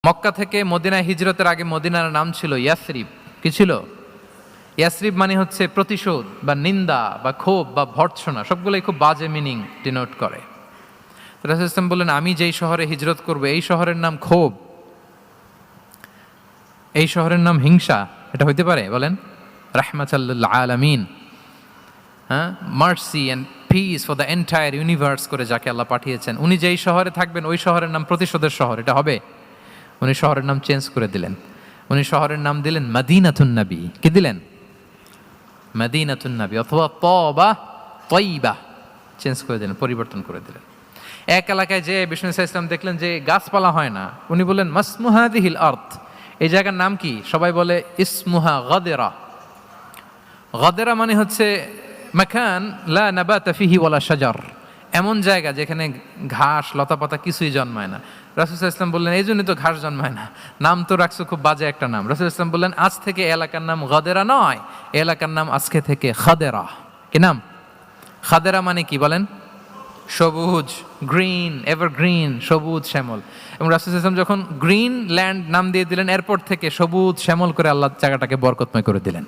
মক্কা থেকে মদিনায় হিজরতের আগে মদিনার নাম ছিল ইয়াসরিব। কি ছিল? ইয়াসরিব মানে হচ্ছে প্রতিশোধ বা নিন্দা বা ক্ষোভ বা ভর্ৎসনা, সবগুলোই খুব বাজে মিনিং ডিনোট করে। রাসূল ইসলাম বললেন, আমি যেই শহরে হিজরত করব এই শহরের নাম ক্ষোভ, এই শহরের নাম হিংসা, এটা হইতে পারে? বলেন। রাহমাতাল আলামিন, হ্যাঁ, mercy and peace for the entire universe করে যাকে আল্লাহ পাঠিয়েছেন, উনি যেই শহরে থাকবেন ওই শহরের নাম প্রতিশোধের শহর, এটা হবে? উনি শহরের নাম চেঞ্জ করে দিলেন। উনি শহরের নাম দিলেন মদিনাতুন নবী। কি দিলেন? মদিনাতুন নবী, অথবা তবা তয়্যিবা, চেঞ্জ করে দিলেন, পরিবর্তন করে দিলেন। এক এলাকায় যে বিষ্ণু ইসলাম দেখলেন যে গাছপালা হয় না, উনি বললেন মাসমুহাদিহিল আরদ, এই জায়গার নাম কি? সবাই বলে ইসমুহা গাদেরা। গাদেরা মানে হচ্ছে মাকান লা নাবাতা ফিহি ওয়ালা শাজার, এমন জায়গা যেখানে ঘাস লতাপাতা কিছুই জন্মায় না। রাসূল সাল্লাল্লাহু আলাইহি ওয়াসাল্লাম বললেন, এই জন্যই তো ঘাস জন্মায় না, নাম তো রাখছো খুব বাজে একটা নাম। রাসূল সাল্লাল্লাহু আলাইহি ওয়াসাল্লাম বললেন, আজ থেকে এলাকার নাম গাদেরা নয়, এলাকার নাম আজকে থেকে খাদেরা। কি নাম? খাদেরা মানে কি বলেন? সবুজ, গ্রিন, এভারগ্রিন, সবুজ শ্যামল। এবং রাসূল সাল্লাল্লাহু আলাইহি ওয়াসাল্লাম যখন গ্রিন ল্যান্ড নাম দিয়ে দিলেন, এরপর থেকে সবুজ শ্যামল করে আল্লাহ জায়গাটাকে বরকতময় করে দিলেন।